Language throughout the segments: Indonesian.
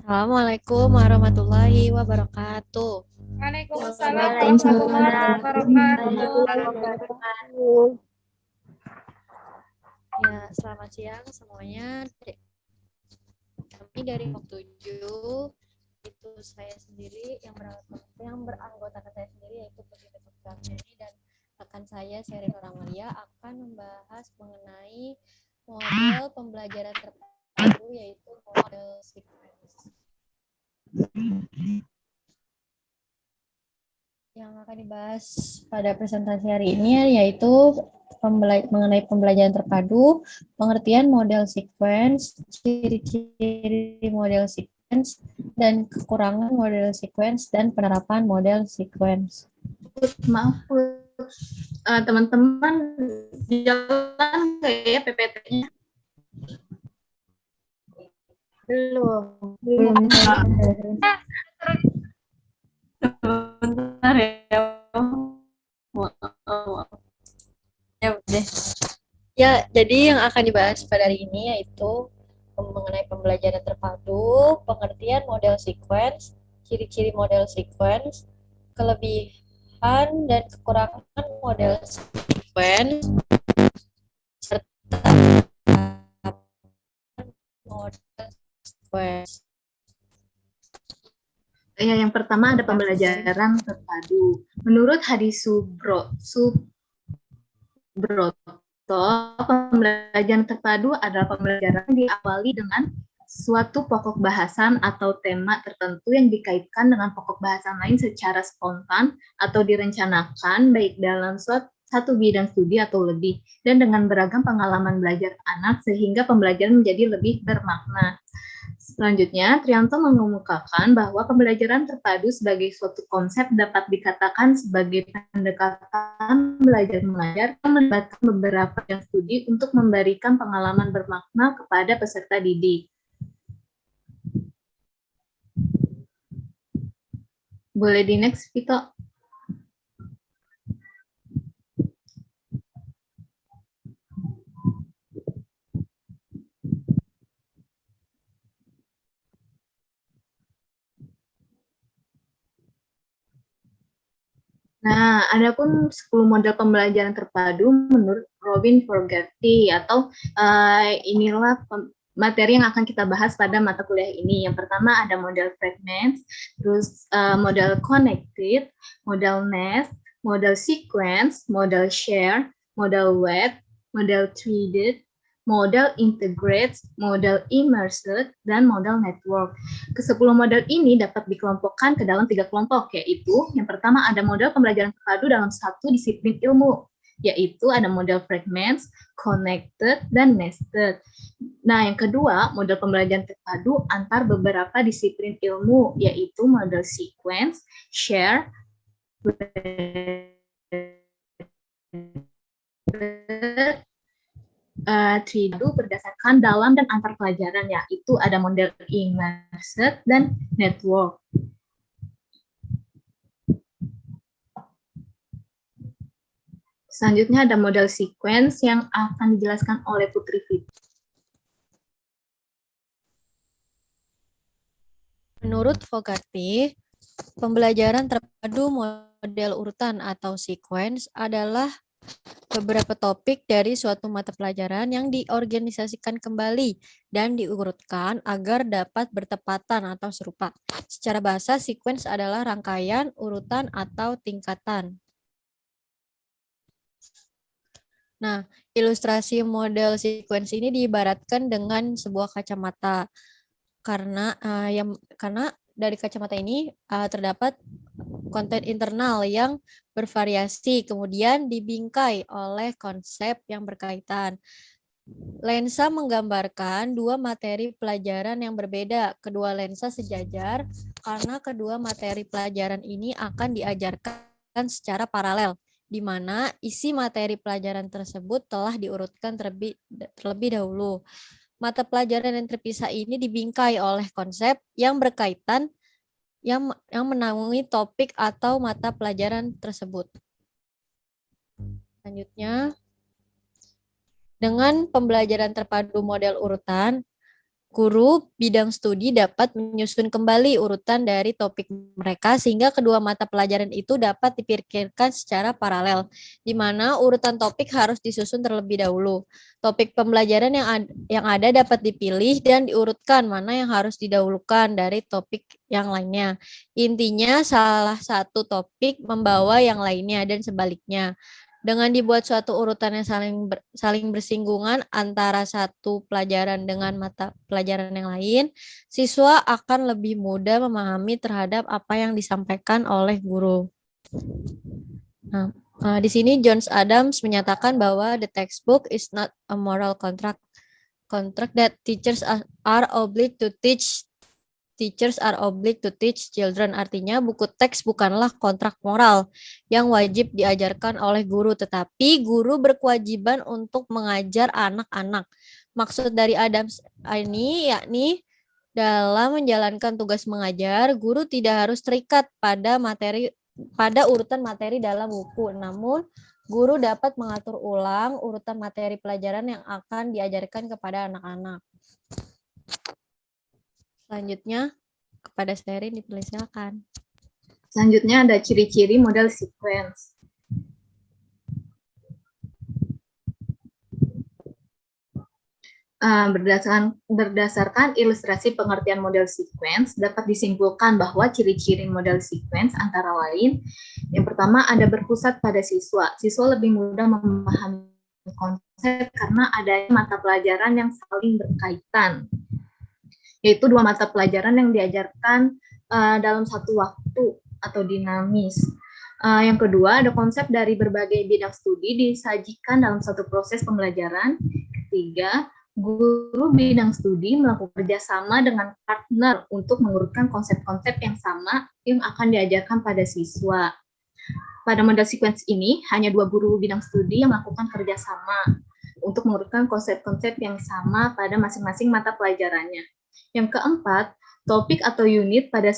Assalamualaikum warahmatullahi wabarakatuh. Waalaikumsalam warahmatullahi Waalaikumsalam wabarakatuh. warahmatullahi wabarakatuh. Ya, selamat siang semuanya. Kami dari Pok 7 itu saya sendiri yang beranggotakan saya sendiri yaitu Putri Ketuk Ramdhani dan rekan saya Sherin Ramalia akan membahas mengenai model pembelajaran terpadu yaitu model sequence. Yang akan dibahas pada presentasi hari ini yaitu mengenai pembelajaran terpadu, pengertian model sequence, ciri-ciri model sequence, dan kekurangan model sequence, dan penerapan model sequence. Maaf, teman-teman jalan nggak ya PPT-nya? Belum. Sebentar ya. Ya udah. Ya, jadi yang akan dibahas pada hari ini yaitu mengenai pembelajaran terpadu, pengertian model sequence, ciri-ciri model sequence, kelebihan dan kekurangan model sequence, serta model sequence. Ya, yang pertama ada pembelajaran terpadu. Menurut Hadi Subroto, pembelajaran terpadu adalah pembelajaran yang diawali dengan suatu pokok bahasan atau tema tertentu yang dikaitkan dengan pokok bahasan lain secara spontan atau direncanakan baik dalam satu bidang studi atau lebih, dan dengan beragam pengalaman belajar anak sehingga pembelajaran menjadi lebih bermakna. Selanjutnya, Trianto mengemukakan bahwa pembelajaran terpadu sebagai suatu konsep dapat dikatakan sebagai pendekatan belajar-mengajar yang melibatkan beberapa bidang studi untuk memberikan pengalaman bermakna kepada peserta didik. Boleh di next, Vito? Nah, adapun 10 model pembelajaran terpadu menurut Robin Fogarty atau inilah materi yang akan kita bahas pada mata kuliah ini. Yang pertama ada model fragments, terus model connected, model nest, model sequence, model share, model web, model threaded, model integrates, model immersed, dan model network. Ke-10 model ini dapat dikelompokkan ke dalam 3 kelompok, yaitu yang pertama ada model pembelajaran terpadu dalam satu disiplin ilmu, yaitu ada model fragments, connected, dan nested. Nah, yang kedua, model pembelajaran terpadu antar beberapa disiplin ilmu, yaitu model sequence, share, terpadu berdasarkan dalam dan antar pelajaran, yaitu ada model immersed dan network. Selanjutnya ada model sequence yang akan dijelaskan oleh Putri Fit. Menurut Fogarty, pembelajaran terpadu model urutan atau sequence adalah beberapa topik dari suatu mata pelajaran yang diorganisasikan kembali dan diurutkan agar dapat bertepatan atau serupa. Secara bahasa, sequence adalah rangkaian, urutan, atau tingkatan. Nah, ilustrasi model sequence ini diibaratkan dengan sebuah kacamata karena dari kacamata ini terdapat konten internal yang bervariasi, kemudian dibingkai oleh konsep yang berkaitan. Lensa menggambarkan dua materi pelajaran yang berbeda. Kedua lensa sejajar karena kedua materi pelajaran ini akan diajarkan secara paralel, di mana isi materi pelajaran tersebut telah diurutkan terlebih dahulu. Mata pelajaran yang terpisah ini dibingkai oleh konsep yang berkaitan yang menaungi topik atau mata pelajaran tersebut. Selanjutnya, dengan pembelajaran terpadu model urutan, Guru bidang studi dapat menyusun kembali urutan dari topik mereka sehingga kedua mata pelajaran itu dapat dipikirkan secara paralel, di mana urutan topik harus disusun terlebih dahulu. Topik pembelajaran yang ada dapat dipilih dan diurutkan mana yang harus didahulukan dari topik yang lainnya. Intinya salah satu topik membawa yang lainnya dan sebaliknya. Dengan dibuat suatu urutan yang saling bersinggungan antara satu pelajaran dengan mata pelajaran yang lain, siswa akan lebih mudah memahami terhadap apa yang disampaikan oleh guru. Nah, di sini John Adams menyatakan bahwa the textbook is not a moral contract that teachers are obliged to teach. Teachers are obliged to teach children. Artinya buku teks bukanlah kontrak moral yang wajib diajarkan oleh guru, tetapi guru berkewajiban untuk mengajar anak-anak. Maksud dari Adams ini yakni dalam menjalankan tugas mengajar, guru tidak harus terikat pada urutan materi dalam buku. Namun, guru dapat mengatur ulang urutan materi pelajaran yang akan diajarkan kepada anak-anak. Selanjutnya, kepada Sherin dipersilakan. Selanjutnya ada ciri-ciri model sequence. Berdasarkan ilustrasi pengertian model sequence, dapat disimpulkan bahwa ciri-ciri model sequence antara lain, yang pertama ada berpusat pada siswa. Siswa lebih mudah memahami konsep karena adanya mata pelajaran yang saling berkaitan, yaitu dua mata pelajaran yang diajarkan dalam satu waktu atau dinamis. Yang kedua, ada konsep dari berbagai bidang studi disajikan dalam satu proses pembelajaran. Ketiga, guru bidang studi melakukan kerjasama dengan partner untuk mengurutkan konsep-konsep yang sama yang akan diajarkan pada siswa. Pada model sequence ini, hanya dua guru bidang studi yang melakukan kerjasama untuk mengurutkan konsep-konsep yang sama pada masing-masing mata pelajarannya. Yang keempat, topik atau unit pada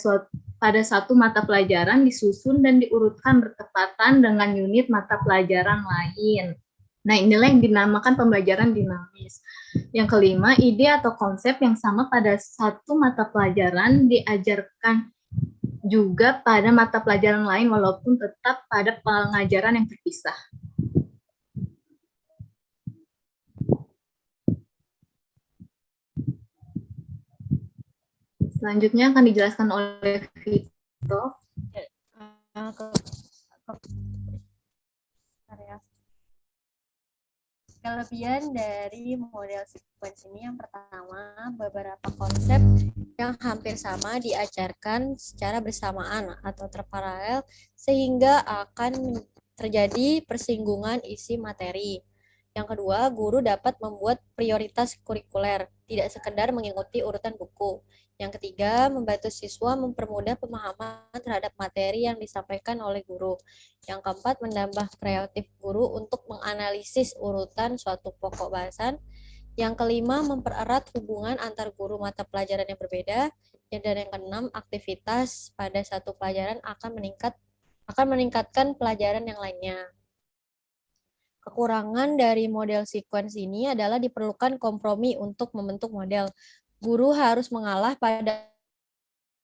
satu mata pelajaran disusun dan diurutkan bertepatan dengan unit mata pelajaran lain. Nah, inilah yang dinamakan pembelajaran dinamis. Yang kelima, ide atau konsep yang sama pada satu mata pelajaran diajarkan juga pada mata pelajaran lain walaupun tetap pada pengajaran yang terpisah. Selanjutnya akan dijelaskan oleh Vito. Kelebihan dari model sequence ini yang pertama, beberapa konsep yang hampir sama diajarkan secara bersamaan atau terparalel sehingga akan terjadi persinggungan isi materi. Yang kedua, guru dapat membuat prioritas kurikuler, tidak sekedar mengikuti urutan buku. Yang ketiga, membantu siswa mempermudah pemahaman terhadap materi yang disampaikan oleh guru. Yang keempat, menambah kreatif guru untuk menganalisis urutan suatu pokok bahasan. Yang kelima, mempererat hubungan antar guru mata pelajaran yang berbeda. Dan yang keenam, aktivitas pada satu pelajaran akan meningkatkan pelajaran yang lainnya. Kekurangan dari model sequence ini adalah diperlukan kompromi untuk membentuk model. Guru harus mengalah pada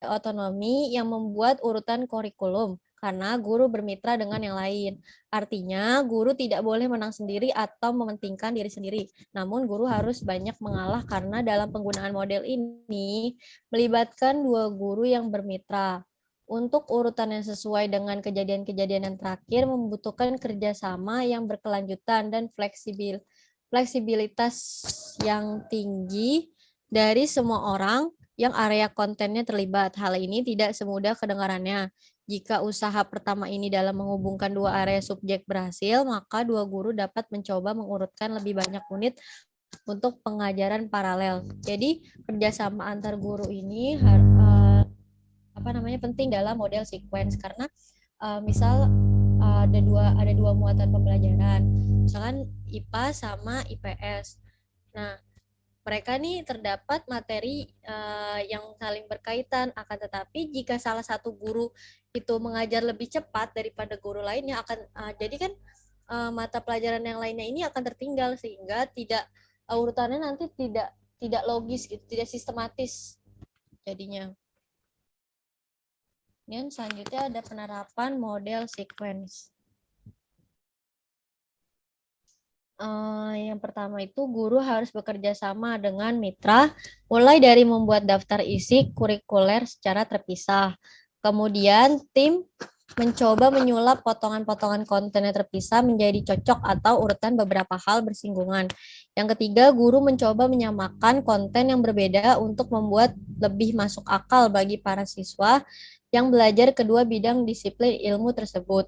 otonomi yang membuat urutan kurikulum, karena guru bermitra dengan yang lain. Artinya, guru tidak boleh menang sendiri atau mementingkan diri sendiri. Namun, guru harus banyak mengalah karena dalam penggunaan model ini melibatkan dua guru yang bermitra. Untuk urutan yang sesuai dengan kejadian-kejadian yang terakhir membutuhkan kerjasama yang berkelanjutan dan fleksibilitas yang tinggi dari semua orang yang area kontennya terlibat. Hal ini tidak semudah kedengarannya. Jika usaha pertama ini dalam menghubungkan dua area subjek berhasil, maka dua guru dapat mencoba mengurutkan lebih banyak unit untuk pengajaran paralel. Jadi kerjasama antar guru ini penting dalam model sequence karena misal ada dua muatan pembelajaran, misalkan IPA sama IPS. Nah, mereka nih terdapat materi yang saling berkaitan, akan tetapi jika salah satu guru itu mengajar lebih cepat daripada guru lainnya jadi kan mata pelajaran yang lainnya ini akan tertinggal sehingga tidak urutannya nanti tidak tidak logis gitu, tidak sistematis jadinya. Dan selanjutnya ada penerapan model sequence. Yang pertama itu guru harus bekerja sama dengan mitra, mulai dari membuat daftar isi kurikuler secara terpisah. Kemudian tim mencoba menyulap potongan-potongan konten yang terpisah menjadi cocok atau urutan beberapa hal bersinggungan. Yang ketiga, guru mencoba menyamakan konten yang berbeda untuk membuat lebih masuk akal bagi para siswa yang belajar kedua bidang disiplin ilmu tersebut.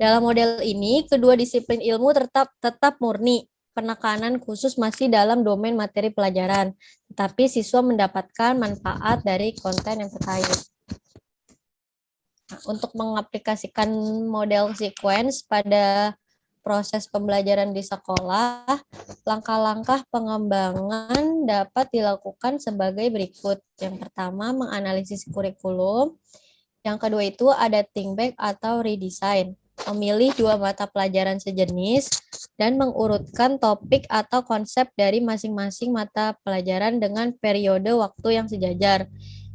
Dalam model ini, kedua disiplin ilmu tetap murni. Penekanan khusus masih dalam domain materi pelajaran, tetapi siswa mendapatkan manfaat dari konten yang terkait. Nah, untuk mengaplikasikan model sequence pada proses pembelajaran di sekolah, langkah-langkah pengembangan dapat dilakukan sebagai berikut. Yang pertama, menganalisis kurikulum. Yang kedua itu ada think back atau redesign. Memilih dua mata pelajaran sejenis dan mengurutkan topik atau konsep dari masing-masing mata pelajaran dengan periode waktu yang sejajar.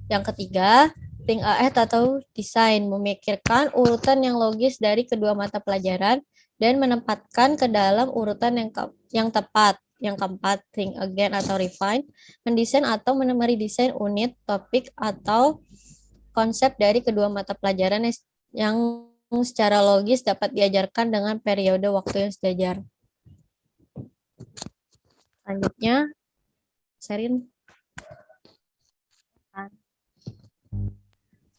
Yang ketiga, think ahead atau design, memikirkan urutan yang logis dari kedua mata pelajaran dan menempatkan ke dalam urutan yang tepat. Yang keempat, think again atau refine, mendesain atau meredesain unit, topik, atau konsep dari kedua mata pelajaran yang secara logis dapat diajarkan dengan periode waktu yang sejajar. Selanjutnya, Sherin.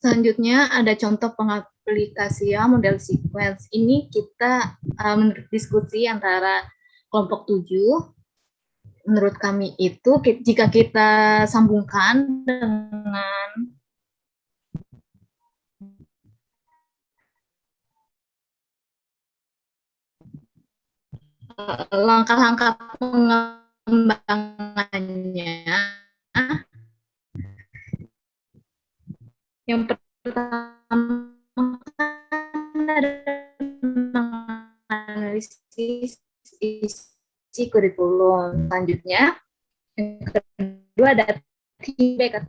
Selanjutnya ada contoh pengaplikasian model sequence. Ini kita diskusi antara kelompok 7. Menurut kami itu jika kita sambungkan dengan langkah-langkah pengembangannya, yang pertama ada menganalisis isi kurikulum. Selanjutnya, yang kedua ada feedback.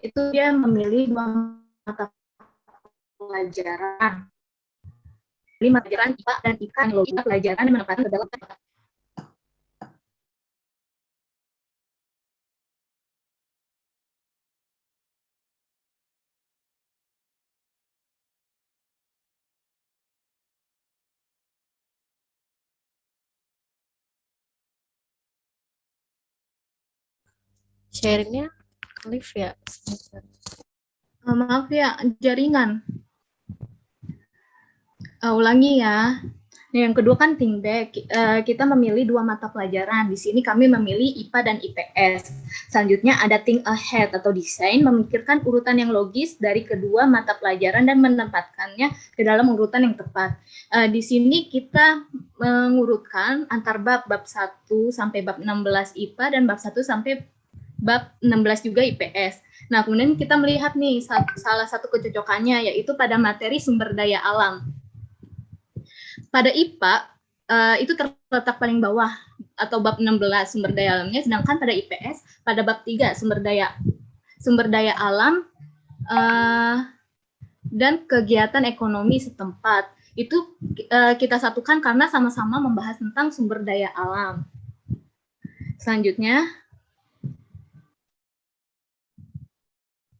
Itu dia memilih dua mata pelajaran. Pelajaran IPA dan IKA yang logika pelajaran yang menempatkan ke dalam Share-nya live ya. maaf ya, jaringan. Ulangi ya. Yang kedua kan think back. Kita memilih dua mata pelajaran. Di sini kami memilih IPA dan IPS. Selanjutnya ada think ahead atau desain, memikirkan urutan yang logis dari kedua mata pelajaran dan menempatkannya ke dalam urutan yang tepat. Di sini kita mengurutkan antar bab 1 sampai bab 16 IPA dan bab 1 sampai bab 16 juga IPS. Nah, kemudian kita melihat nih salah satu kecocokannya yaitu pada materi sumber daya alam. Pada IPA itu terletak paling bawah atau bab 16 sumber daya alamnya, sedangkan pada IPS pada bab 3 sumber daya alam dan kegiatan ekonomi setempat. Itu kita satukan karena sama-sama membahas tentang sumber daya alam. Selanjutnya,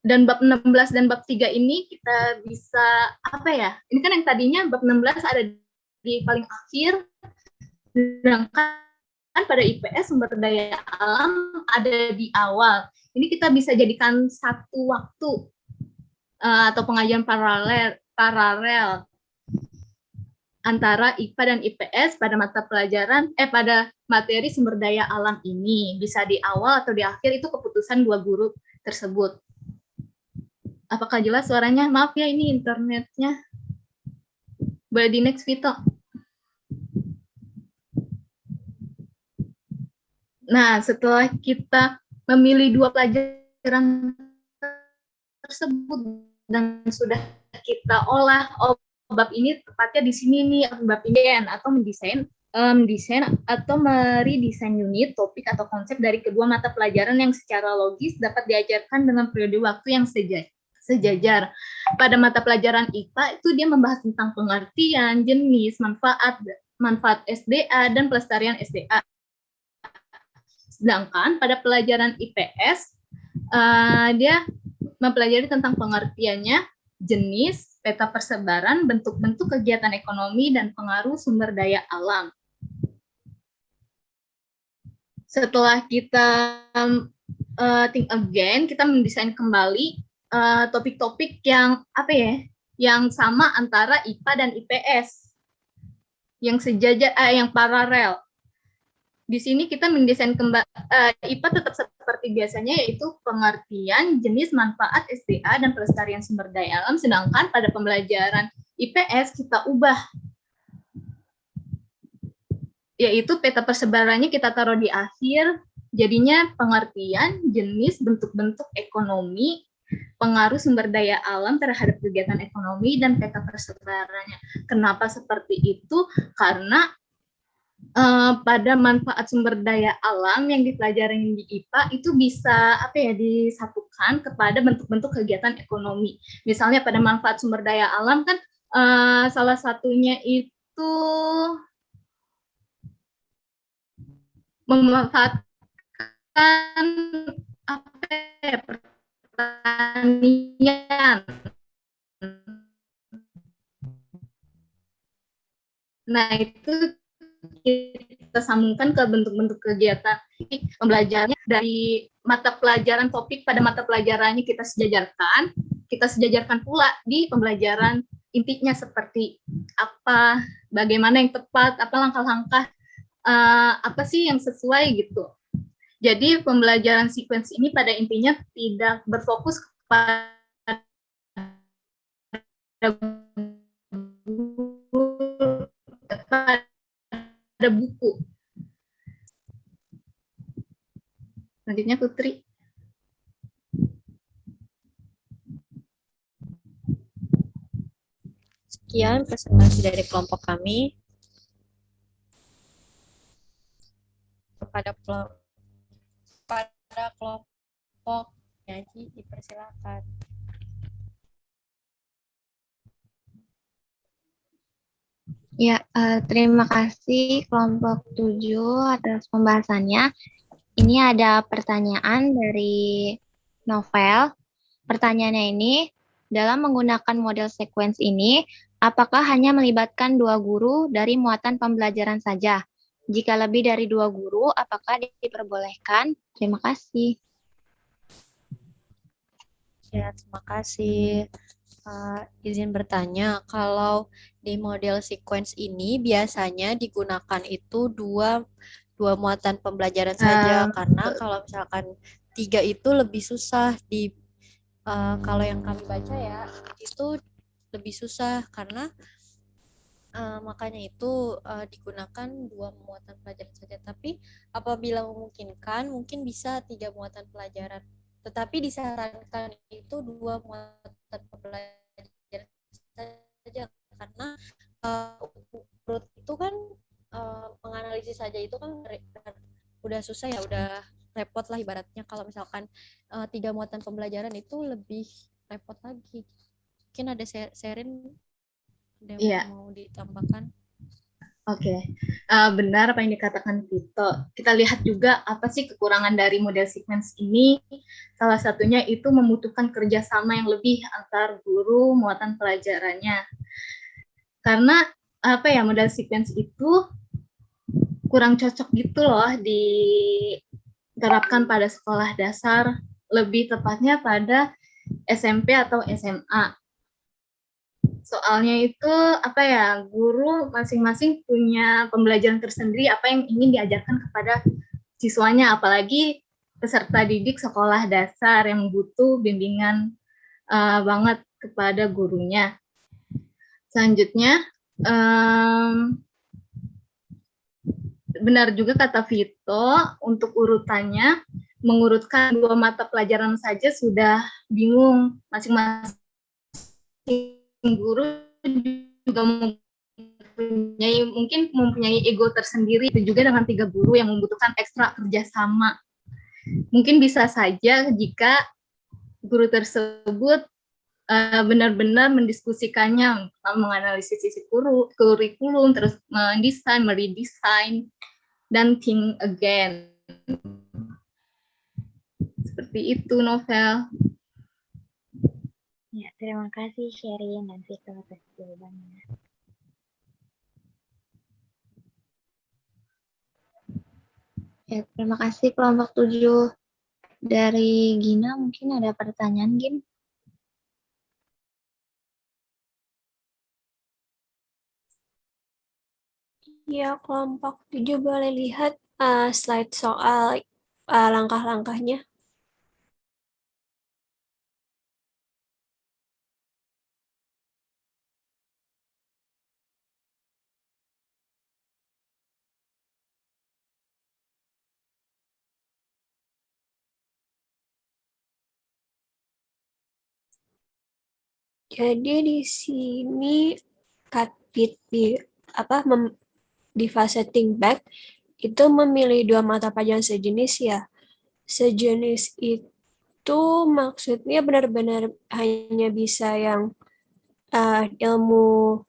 dan bab 16 dan bab 3 ini kita bisa apa ya? Ini kan yang tadinya bab 16 ada di paling akhir, sedangkan pada IPS sumber daya alam ada di awal. Ini kita bisa jadikan satu waktu atau pengajian paralel antara IPA dan IPS pada mata pelajaran pada materi sumber daya alam ini. Bisa di awal atau di akhir, itu keputusan dua guru tersebut. Apakah jelas suaranya? Maaf ya, ini internetnya. Boleh di next, Vito. Nah, setelah kita memilih dua pelajaran tersebut dan sudah kita olah, bab ini tepatnya di sini nih, bab ini atau mendesain desain atau meredesain unit, topik atau konsep dari kedua mata pelajaran yang secara logis dapat diajarkan dengan periode waktu yang sejajar. Pada mata pelajaran IPA itu dia membahas tentang pengertian, jenis, manfaat SDA dan pelestarian SDA. Sedangkan pada pelajaran IPS dia mempelajari tentang pengertiannya, jenis, peta persebaran, bentuk-bentuk kegiatan ekonomi, dan pengaruh sumber daya alam. Setelah kita think again, kita mendesain kembali topik-topik yang yang sama antara IPA dan IPS, yang sejajar, yang paralel. Di sini kita mendesain kembali IPA tetap seperti biasanya, yaitu pengertian, jenis, manfaat SDA, dan pelestarian sumber daya alam. Sedangkan pada pembelajaran IPS kita ubah, yaitu peta persebarannya kita taruh di akhir, jadinya pengertian, jenis, bentuk-bentuk ekonomi, pengaruh sumber daya alam terhadap kegiatan ekonomi, dan peta persebarannya. Kenapa seperti itu? Karena pada manfaat sumber daya alam yang dipelajari di IPA itu bisa disatukan kepada bentuk-bentuk kegiatan ekonomi. Misalnya pada manfaat sumber daya alam kan salah satunya itu memanfaatkan pertanian. Nah, itu kita sambungkan ke bentuk-bentuk kegiatan pembelajarannya dari mata pelajaran topik pada mata pelajarannya kita sejajarkan pula di pembelajaran intinya seperti apa, bagaimana yang tepat, apa langkah-langkah apa sih yang sesuai gitu. Jadi pembelajaran sequence ini pada intinya tidak berfokus kepada buku. Selanjutnya Putri. Sekian presentasi dari kelompok kami. Kepada kelompok nyaji dipersilakan. Ya, terima kasih kelompok 7 atas pembahasannya. Ini ada pertanyaan dari Novel. Pertanyaannya ini, dalam menggunakan model sequence ini, apakah hanya melibatkan 2 guru dari muatan pembelajaran saja? Jika lebih dari 2 guru, apakah diperbolehkan? Terima kasih. Ya, terima kasih. Izin bertanya, kalau di model sequence ini biasanya digunakan itu dua muatan pembelajaran saja, karena kalau misalkan 3 itu lebih susah kalau yang kami baca ya itu lebih susah karena makanya itu digunakan 2 muatan pelajaran saja. Tapi apabila memungkinkan mungkin bisa 3 muatan pelajaran. Tetapi disarankan itu 2 muatan pembelajaran saja karena urut itu kan menganalisis saja itu kan udah susah ya, udah repot lah ibaratnya. Kalau misalkan 3 muatan pembelajaran itu lebih repot lagi. Mungkin ada Sherin mau ditambahkan. Oke. Benar apa yang dikatakan Tito. Kita lihat juga apa sih kekurangan dari model sequence ini. Salah satunya itu membutuhkan kerjasama yang lebih antar guru muatan pelajarannya. Karena model sequence itu kurang cocok gitu loh diterapkan pada sekolah dasar, lebih tepatnya pada SMP atau SMA. Soalnya itu guru masing-masing punya pembelajaran tersendiri apa yang ingin diajarkan kepada siswanya, apalagi peserta didik sekolah dasar yang butuh bimbingan banget kepada gurunya. Selanjutnya, benar juga kata Vito, untuk urutannya mengurutkan 2 mata pelajaran saja sudah bingung, masing-masing guru juga mungkin mempunyai ego tersendiri, itu juga dengan 3 guru yang membutuhkan ekstra kerjasama. Mungkin bisa saja jika guru tersebut benar-benar mendiskusikannya, menganalisis isi kurikulum, terus mendesain, meredesain, dan think again. Seperti itu, Novel. Ya, terima kasih Sherin dan Vito atas jawabannya. Ya, terima kasih kelompok 7. Dari Gina mungkin ada pertanyaan, Gin? Ya, kelompok 7 boleh lihat slide soal langkah-langkahnya. Jadi di sini Katbit di fase think back itu memilih 2 mata pelajaran sejenis ya. Sejenis itu maksudnya benar-benar hanya bisa yang ilmu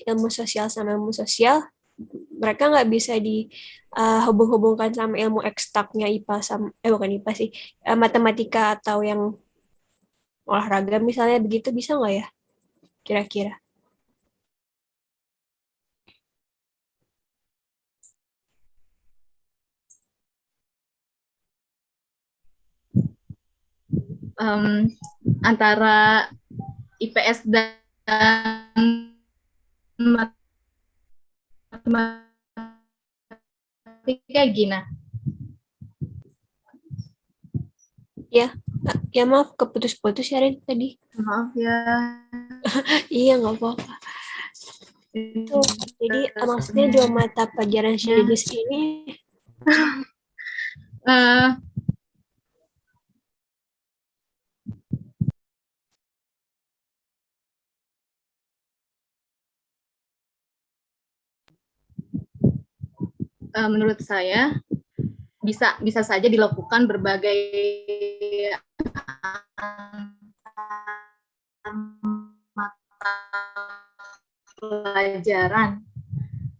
ilmu sosial sama ilmu sosial. Mereka nggak bisa dihubung-hubungkan sama ilmu eksaknya IPA sama bukan IPA sih, matematika atau yang olahraga misalnya, begitu bisa nggak ya kira-kira? Antara IPS dan matematika Gina. Ya maaf, keputus-putus ya Rin tadi. Maaf ya. Iya, nggak apa-apa. Jadi maksudnya 2 mata pelajaran sejenis ini menurut saya bisa saja dilakukan berbagai mata pelajaran.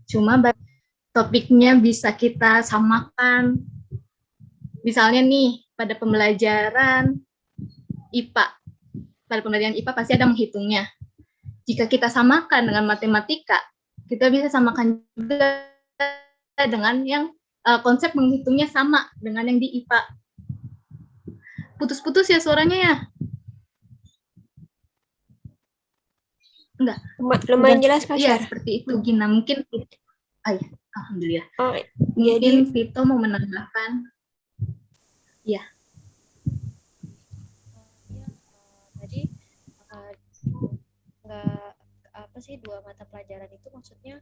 Cuma topiknya bisa kita samakan. Misalnya nih, pada pembelajaran IPA. Pada pembelajaran IPA pasti ada menghitungnya. Jika kita samakan dengan matematika, kita bisa samakan juga dengan yang konsep menghitungnya sama dengan yang di IPA. Putus-putus ya suaranya ya? Enggak. lumayan jelas Kak Iya, Syar. seperti itu Gina. Mungkin ya, alhamdulillah. Oh, Mungkin jadi Vito mau menambahkan. Ya. Tadi nggak apa sih 2 mata pelajaran itu maksudnya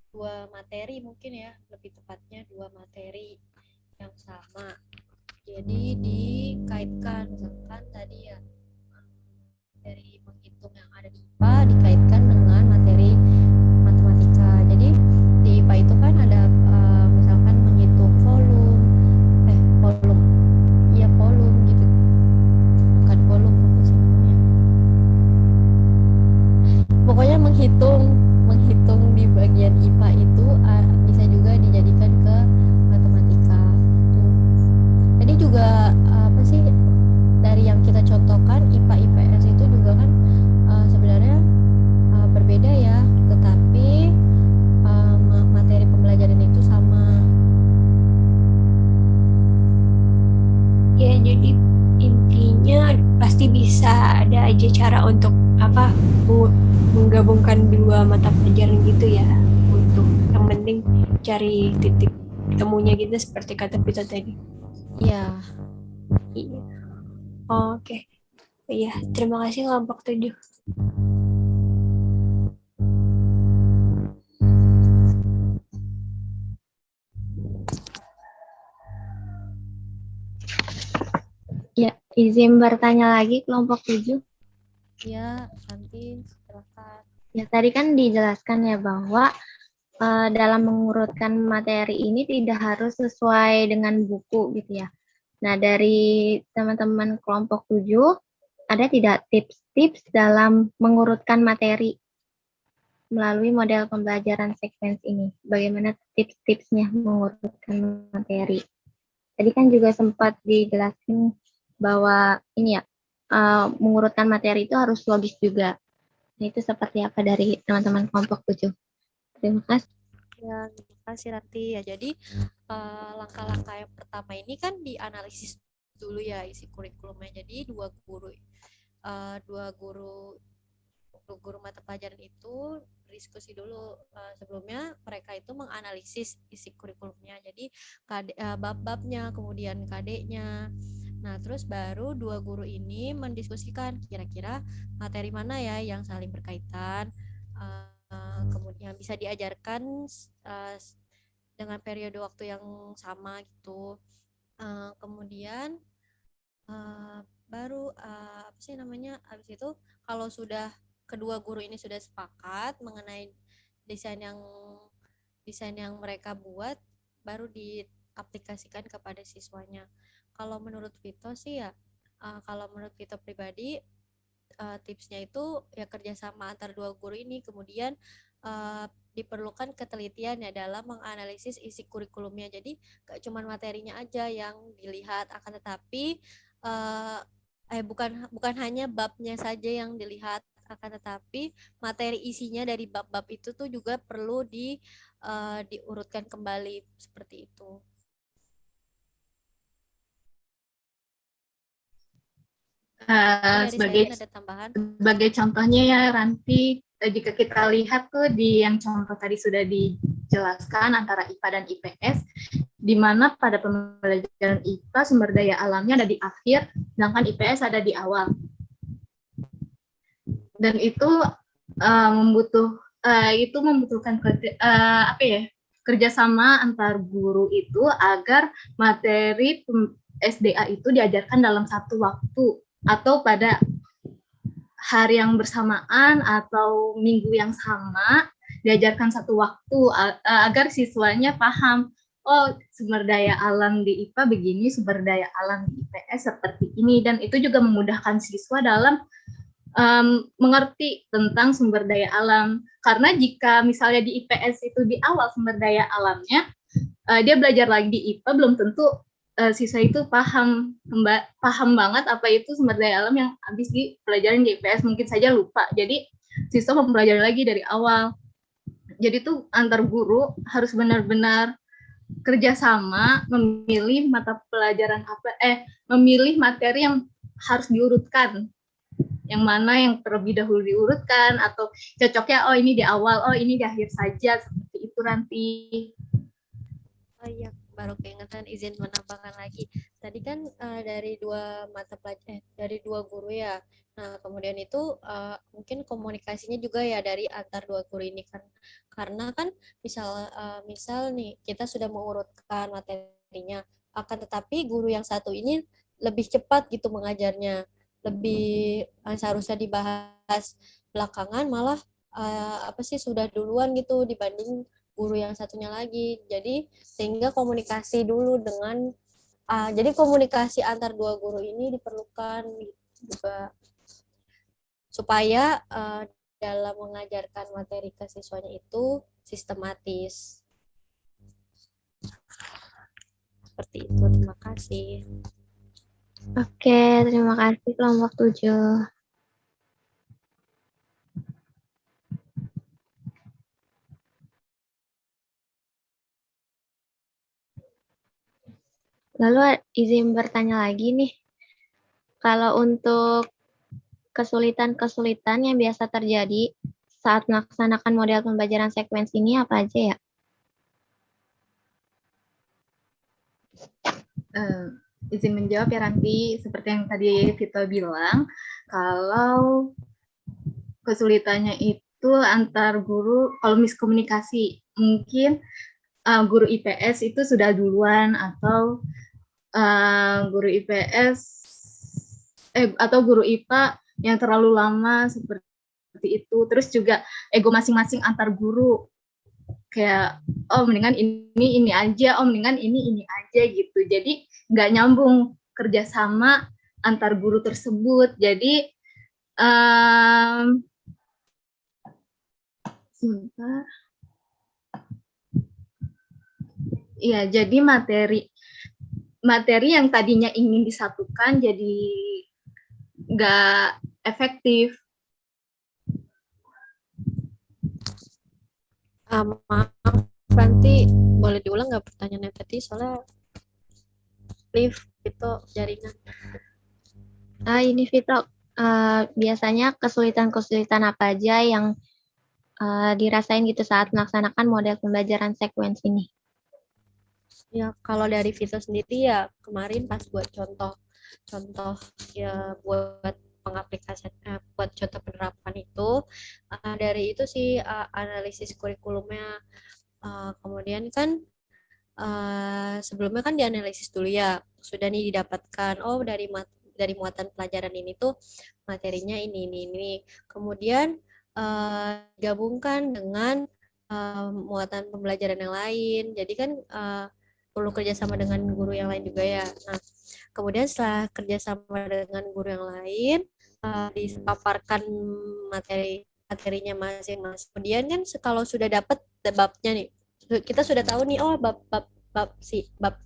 2 materi mungkin ya, lebih tepatnya 2 materi yang sama. Jadi dikaitkan, misalkan tadi ya dari menghitung yang ada di IPA dikaitkan dengan materi matematika. Jadi di IPA itu kan ada misalkan menghitung volume gitu, bukan volume apa sih namanya, pokoknya menghitung di bagian IPA itu bisa juga dijadikan ke matematika tuh. Tadi juga apa sih dari yang kita contohkan IPA IPS itu juga kan sebenarnya berbeda ya, tetapi materi pembelajaran itu sama. ya jadi intinya pasti bisa ada aja cara untuk menggabungkan 2 mata pelajaran gitu ya, untuk yang penting cari titik temunya gitu seperti kata Vito tadi. Iya. Iya. Oke. Iya, terima kasih kelompok 7. Ya, izin bertanya lagi kelompok 7. Ya, nanti silakan. Ya, tadi kan dijelaskan ya bahwa dalam mengurutkan materi ini tidak harus sesuai dengan buku gitu ya. Nah, dari teman-teman kelompok 7, ada tidak tips-tips dalam mengurutkan materi melalui model pembelajaran sequence ini? Bagaimana tips-tipsnya mengurutkan materi? Tadi kan juga sempat dijelaskan bahwa ini ya, mengurutkan materi itu harus logis juga. Nah, itu seperti apa dari teman-teman kelompok 7? Terima kasih. Ya, terima kasih Ranti. Ya, jadi langkah-langkah yang pertama ini kan dianalisis dulu ya isi kurikulumnya. Jadi dua guru mata pelajaran itu diskusi dulu. Sebelumnya mereka itu menganalisis isi kurikulumnya. Jadi bab-babnya, kemudian KD-nya. Nah, terus baru dua guru ini mendiskusikan kira-kira materi mana ya yang saling berkaitan, kemudian bisa diajarkan dengan periode waktu yang sama gitu. Kemudian baru apa sih namanya, habis itu kalau sudah kedua guru ini sudah sepakat mengenai desain yang mereka buat, baru diaplikasikan kepada siswanya. Kalau menurut Vito sih ya, kalau menurut Vito pribadi, tipsnya itu ya kerjasama antar dua guru ini, kemudian diperlukan ketelitian ya dalam menganalisis isi kurikulumnya. Jadi gak cuma materinya aja yang dilihat, akan tetapi bukan hanya babnya saja yang dilihat, akan tetapi materi isinya dari bab-bab itu tuh juga perlu diurutkan kembali seperti itu. Sebagai contohnya ya Ranti, jika kita lihat tuh di yang contoh tadi sudah dijelaskan antara IPA dan IPS, di mana pada pembelajaran IPA sumber daya alamnya ada di akhir, sedangkan IPS ada di awal. Dan itu membutuhkan kerjasama antar guru itu agar materi SDA itu diajarkan dalam satu waktu atau pada hari yang bersamaan atau minggu yang sama, diajarkan satu waktu agar siswanya paham, oh sumber daya alam di IPA begini, sumber daya alam di IPS seperti ini, dan itu juga memudahkan siswa dalam mengerti tentang sumber daya alam. Karena jika misalnya di IPS itu di awal sumber daya alamnya, dia belajar lagi di IPA belum tentu siswa itu paham banget apa itu sumber daya alam yang habis dipelajarin di IPS, mungkin saja lupa. Jadi siswa mempelajari lagi dari awal. Jadi tuh antar guru harus benar-benar kerjasama memilih mata pelajaran memilih materi yang harus diurutkan, yang mana yang terlebih dahulu diurutkan, atau cocoknya oh ini di awal, oh ini di akhir saja, seperti itu Ranti. Oh iya, baru keingetan, izin menambahkan lagi. Tadi kan dari dua guru ya. Nah, kemudian itu mungkin komunikasinya juga ya dari antar dua guru ini kan. Karena kan misal nih kita sudah mengurutkan materinya, akan tetapi guru yang satu ini lebih cepat gitu mengajarnya. Lebih seharusnya dibahas belakangan, malah sudah duluan gitu dibanding guru yang satunya lagi. Jadi sehingga komunikasi dulu jadi komunikasi antar dua guru ini diperlukan juga supaya dalam mengajarkan materi ke siswanya itu sistematis. Seperti itu. Terima kasih. Oke, terima kasih kelompok 7. Lalu izin bertanya lagi nih, kalau untuk kesulitan-kesulitan yang biasa terjadi saat melaksanakan model pembelajaran sequence ini apa aja ya? Izin menjawab ya Ranti, seperti yang tadi Vito bilang, kalau kesulitannya itu antar guru, kalau miskomunikasi, mungkin guru IPS itu sudah duluan, atau guru IPS atau guru IPA yang terlalu lama seperti seperti itu. Terus juga ego masing-masing antar guru. Kayak, oh mendingan ini aja, oh mendingan ini aja gitu. Jadi nggak nyambung kerjasama antar guru tersebut. Jadi, sebentar. Iya, jadi materi yang tadinya ingin disatukan jadi nggak efektif. Maaf, nanti boleh diulang nggak pertanyaannya tadi? Soalnya live itu jaringan. Ini Vito, biasanya kesulitan-kesulitan apa aja yang dirasain gitu saat melaksanakan model pembelajaran sequence ini? Ya, kalau dari Vito sendiri ya kemarin pas buat contoh ya buat pengaplikasian buat contoh penerapan itu dari itu sih analisis kurikulumnya. Kemudian kan sebelumnya kan dianalisis dulu ya, sudah nih didapatkan dari muatan pelajaran ini tuh materinya ini. Kemudian gabungkan dengan muatan pembelajaran yang lain. Jadi kan perlu kerjasama dengan guru yang lain juga ya. Nah, kemudian setelah kerjasama dengan guru yang lain, dipaparkan materinya masing-masing. Kemudian kan kalau sudah dapat babnya nih, kita sudah tahu nih, oh bab 16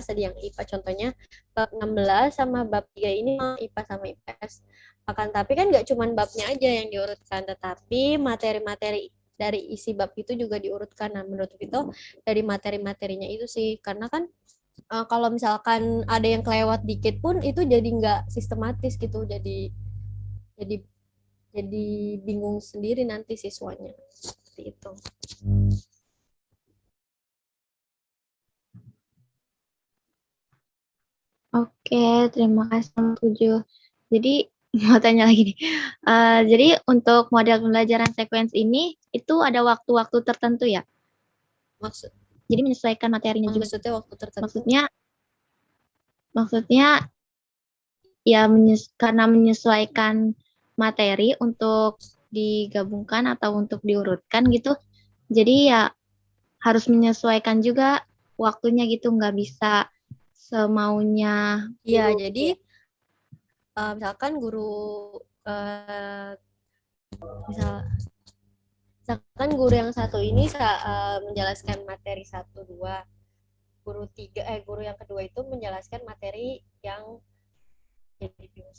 tadi yang IPA contohnya, bab 16 sama bab 3 ini IPA sama IPS. Akan tapi kan nggak cuma babnya aja yang diurutkan, tetapi materi-materi dari isi bab itu juga diurutkan. Nah, menurut itu dari materi-materinya itu sih, karena kan kalau misalkan ada yang kelewat dikit pun itu jadi nggak sistematis gitu, jadi jadi bingung sendiri nanti siswanya seperti itu. Oke, terima kasih nomor 7. Jadi mau tanya lagi nih. Jadi untuk model pembelajaran sequence ini itu ada waktu-waktu tertentu ya? Jadi menyesuaikan materinya juga. Maksudnya waktu tertentu? Maksudnya ya karena menyesuaikan materi untuk digabungkan atau untuk diurutkan gitu. Jadi ya harus menyesuaikan juga waktunya gitu, nggak bisa semaunya. Iya, jadi misalkan guru yang satu ini menjelaskan materi 1, 2, guru yang kedua itu menjelaskan materi yang jadi bingung.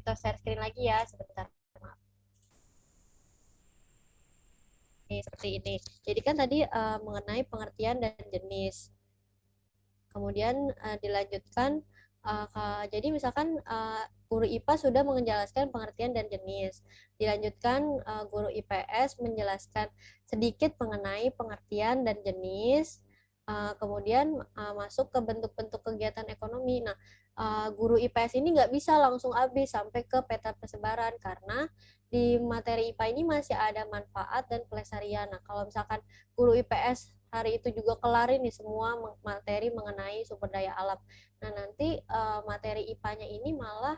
Kita share screen lagi ya sebentar. Seperti ini. Jadi kan tadi mengenai pengertian dan jenis. Kemudian dilanjutkan, jadi misalkan guru IPA sudah menjelaskan pengertian dan jenis. Dilanjutkan guru IPS menjelaskan sedikit mengenai pengertian dan jenis. Kemudian masuk ke bentuk-bentuk kegiatan ekonomi. Nah, guru IPS ini nggak bisa langsung habis sampai ke peta persebaran karena di materi IPA ini masih ada manfaat dan pelestarian. Nah, kalau misalkan guru IPS hari itu juga kelarin nih semua materi mengenai sumber daya alam. Nah, nanti materi IPA-nya ini malah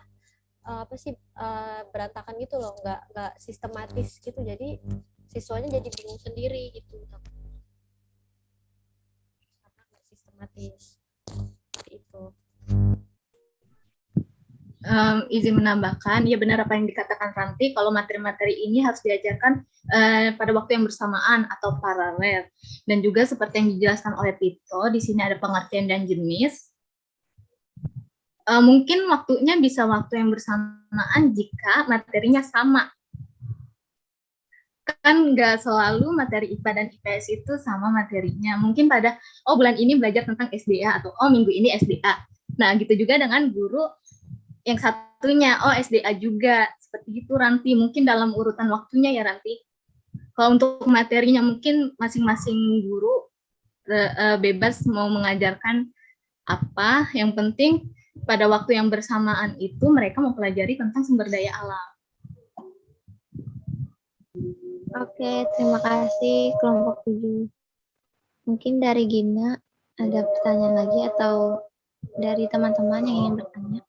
berantakan gitu loh, nggak sistematis gitu. Jadi siswanya jadi bingung sendiri gitu. Karena nggak sistematis. Seperti itu. Izin menambahkan, ya benar apa yang dikatakan Ranti, kalau materi-materi ini harus diajarkan pada waktu yang bersamaan atau paralel. Dan juga seperti yang dijelaskan oleh Tito, di sini ada pengertian dan jenis. Mungkin waktunya bisa waktu yang bersamaan jika materinya sama. Kan nggak selalu materi IPA dan IPS itu sama materinya. Mungkin pada, bulan ini belajar tentang SDA, atau minggu ini SDA. Nah, gitu juga dengan guru yang satunya, SDA juga. Seperti itu, Ranti. Mungkin dalam urutan waktunya ya, Ranti. Kalau untuk materinya mungkin masing-masing guru bebas mau mengajarkan apa. Yang penting pada waktu yang bersamaan itu mereka mau pelajari tentang sumber daya alam. Oke, terima kasih kelompok 7. Mungkin dari Gina. ada pertanyaan lagi atau dari teman-teman yang ingin bertanya?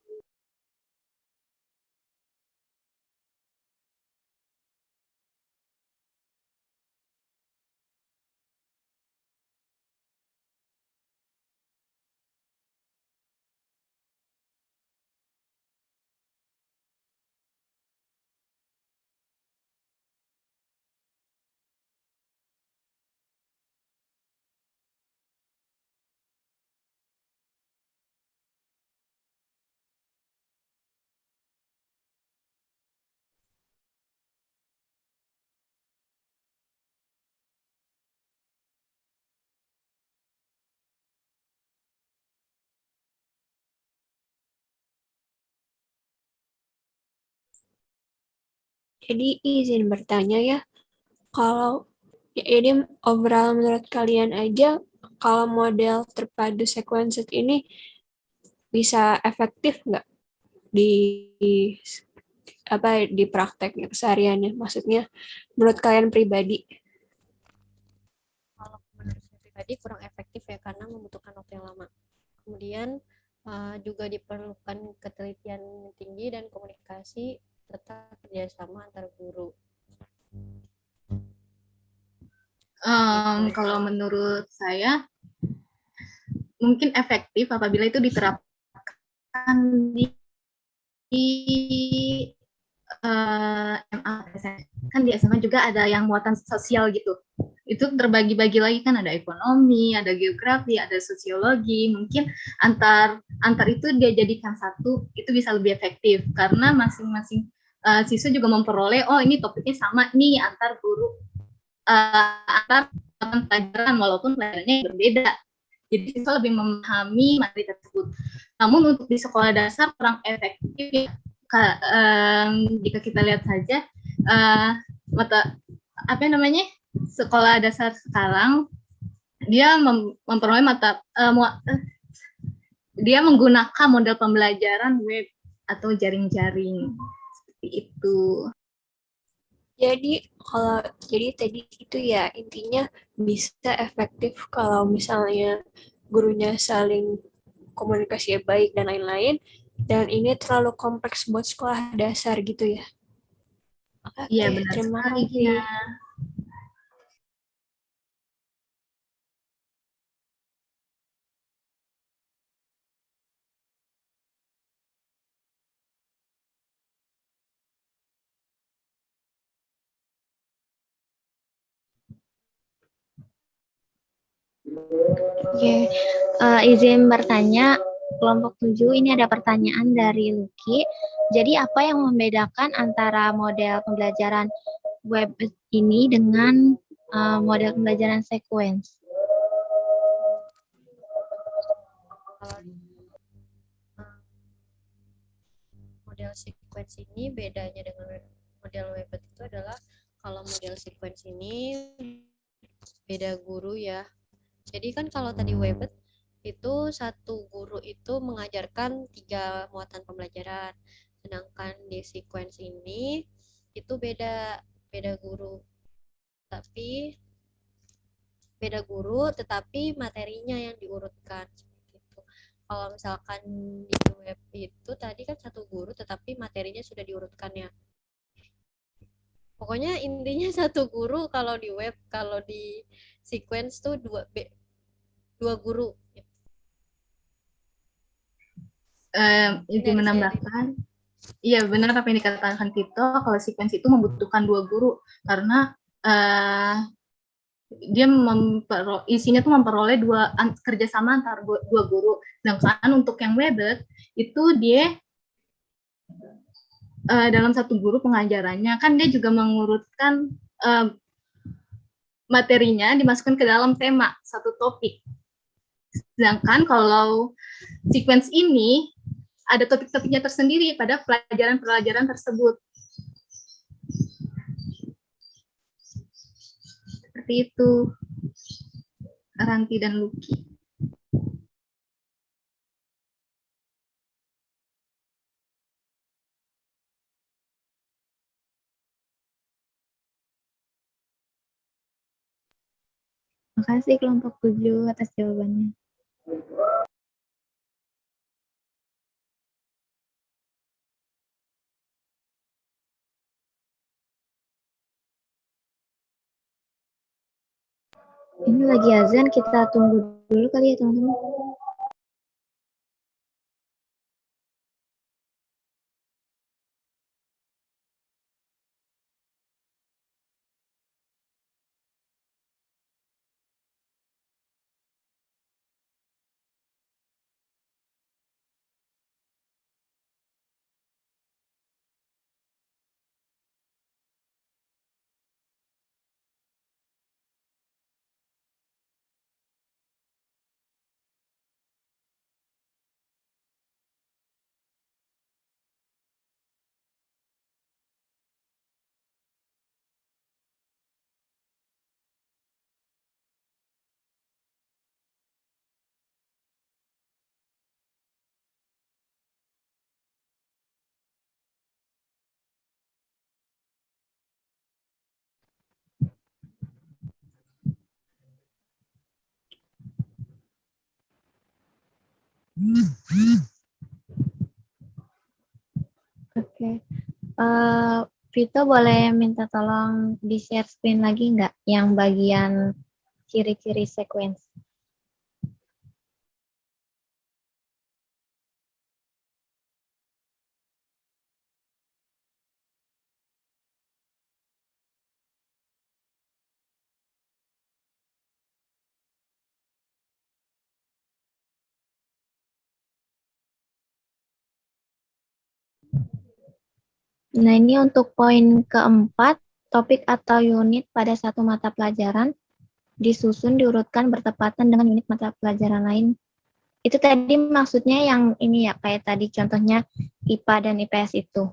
Jadi izin bertanya ya, kalau jadi overall menurut kalian aja, kalau model terpadu sequenced ini bisa efektif nggak di apa di prakteknya kesehariannya? Maksudnya menurut kalian pribadi? Kalau menurut saya pribadi kurang efektif ya karena membutuhkan waktu yang lama. Kemudian juga diperlukan ketelitian tinggi dan komunikasi serta kerjasama antar guru. Kalau menurut saya mungkin efektif apabila itu diterapkan di MA. Kan di SMA juga ada yang muatan sosial gitu. Itu terbagi-bagi lagi kan, ada ekonomi, ada geografi, ada sosiologi. Mungkin antar itu dia jadikan satu, itu bisa lebih efektif karena masing-masing siswa juga memperoleh, oh ini topiknya sama nih antar guru, antar pelajaran walaupun pelajarannya berbeda. Jadi siswa lebih memahami materi tersebut. Namun untuk di sekolah dasar kurang efektif ya. Jika kita lihat saja mata apa namanya sekolah dasar sekarang dia memperoleh dia menggunakan model pembelajaran web atau jaring-jaring seperti itu. Jadi tadi itu ya intinya bisa efektif kalau misalnya gurunya saling komunikasi baik dan lain-lain, dan ini terlalu kompleks buat sekolah dasar gitu ya. Iya, Oke, benar terima sekali, kasih. Gina. Oke, izin bertanya, kelompok 7 ini ada pertanyaan dari Luki. Jadi apa yang membedakan antara model pembelajaran web ini dengan model pembelajaran sequence? Model sequence ini bedanya dengan model Webet itu adalah kalau model sequence ini beda guru ya. Jadi kan kalau tadi Webet itu satu guru itu mengajarkan 3 muatan pembelajaran. Sedangkan di sequence ini itu beda guru. Tapi beda guru tetapi materinya yang diurutkan seperti itu. Kalau misalkan di web itu tadi kan satu guru tetapi materinya sudah diurutkan ya. Pokoknya intinya satu guru kalau di web, kalau di sequence tuh dua guru. Izin menambahkan, iya benar apa yang dikatakan Tito, kalau sequence itu membutuhkan 2 guru karena dia isinya tuh memperoleh kerjasama antar 2 guru. Sedangkan untuk yang Weber itu dia dalam satu guru pengajarannya kan dia juga mengurutkan materinya dimasukkan ke dalam tema satu topik. Sedangkan kalau sequence ini ada topik-topiknya tersendiri pada pelajaran-pelajaran tersebut. Seperti itu, Ranti dan Luki. Terima kasih kelompok 7 atas jawabannya. Ini lagi azan, kita tunggu dulu kali ya teman-teman. Oke. Vito boleh minta tolong di-share screen lagi nggak yang bagian ciri-ciri sequence? Nah, ini untuk poin keempat, topik atau unit pada satu mata pelajaran disusun diurutkan bertepatan dengan unit mata pelajaran lain. Itu tadi maksudnya yang ini ya, kayak tadi contohnya IPA dan IPS itu.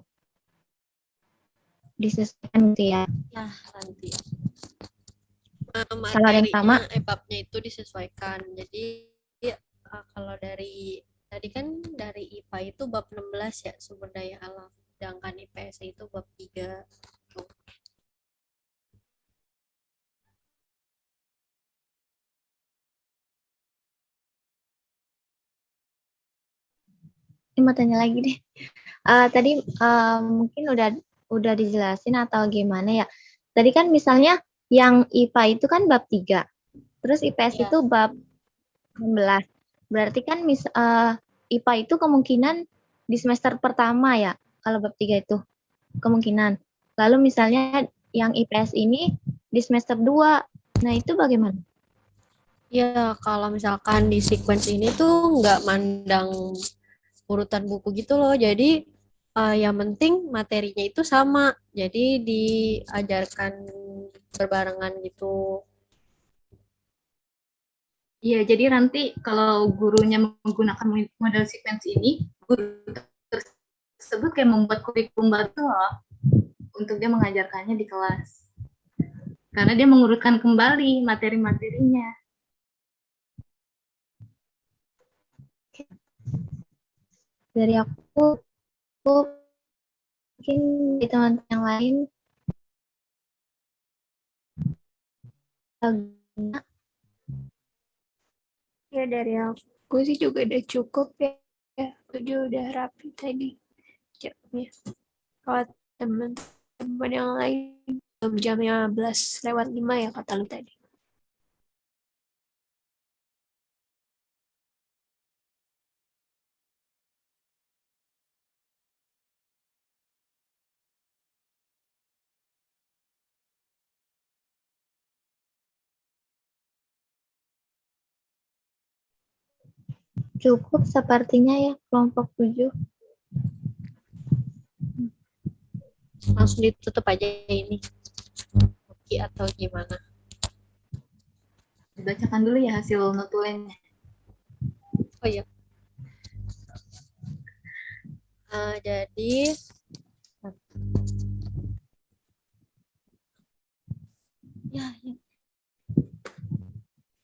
Disesuaikan gitu ya. Nah, nanti. Kalau ada yang sama, EBAB-nya itu disesuaikan. Jadi kalau dari tadi kan dari IPA itu bab 16 ya, sumber daya alam. Sedangkan IPS itu bab 3. Tuh. ini mau tanya lagi deh. Tadi mungkin udah dijelasin atau gimana ya. Tadi kan misalnya yang IPA itu kan bab 3. Terus IPS Ya. itu bab 16. Berarti kan IPA itu kemungkinan di semester pertama ya, kalau bab 3 itu kemungkinan. Lalu misalnya yang IPS ini di semester 2. Nah, itu bagaimana? Ya, kalau misalkan di sequence ini tuh nggak mandang urutan buku gitu loh. Jadi yang penting materinya itu sama. Jadi diajarkan berbarengan gitu. Iya, jadi nanti kalau gurunya menggunakan model sequence ini, guru tersebut kayak membuat kurikulum baru loh untuk dia mengajarkannya di kelas. Karena dia mengurutkan kembali materi-materinya. Dari aku mungkin di teman-teman yang lain Ya dari aku sih juga udah cukup ya. Udah rapi tadi jawabnya. Kalau teman-teman yang lain jam 15:05 ya kata lu tadi. cukup sepertinya ya kelompok 7. Langsung ditutup aja ini. Oke atau gimana? Dibacakan dulu ya hasil notulennya. Oh iya. Jadi ya.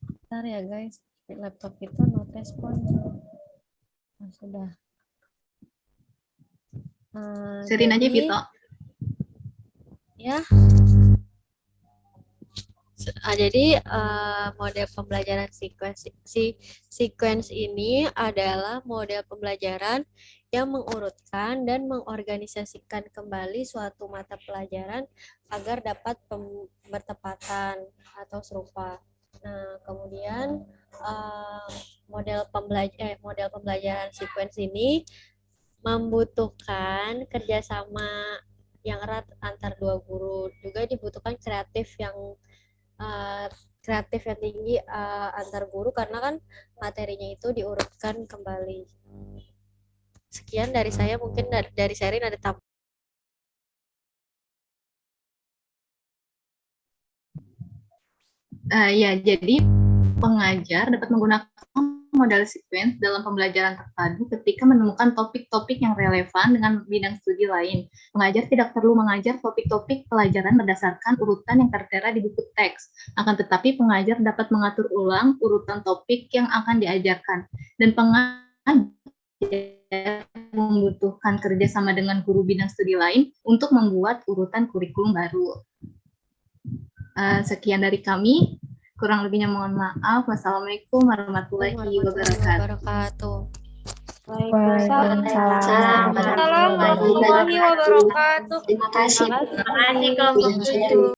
Bentar ya guys, laptop itu no respon. Nah, sudah. Serin aja, Vito. Ya. Jadi model pembelajaran sequence ini adalah model pembelajaran yang mengurutkan dan mengorganisasikan kembali suatu mata pelajaran agar dapat bertepatan atau serupa. Nah, kemudian model pembelajaran sequence ini membutuhkan kerjasama yang erat antar dua guru. Juga dibutuhkan kreatif yang tinggi antar guru karena kan materinya itu diurutkan kembali. Sekian dari saya, mungkin dari Sherin ada tambahan. Ya, jadi pengajar dapat menggunakan model sequence dalam pembelajaran terpadu ketika menemukan topik-topik yang relevan dengan bidang studi lain. Pengajar tidak perlu mengajar topik-topik pelajaran berdasarkan urutan yang tertera di buku teks. Akan tetapi pengajar dapat mengatur ulang urutan topik yang akan diajarkan. Dan pengajar membutuhkan kerjasama dengan guru bidang studi lain untuk membuat urutan kurikulum baru. Sekian dari kami. Kurang lebihnya mohon maaf. Wassalamualaikum warahmatullahi wabarakatuh. Waalaikumsalam warahmatullahi wabarakatuh. Terima kasih. Terima kasih kelompok 7.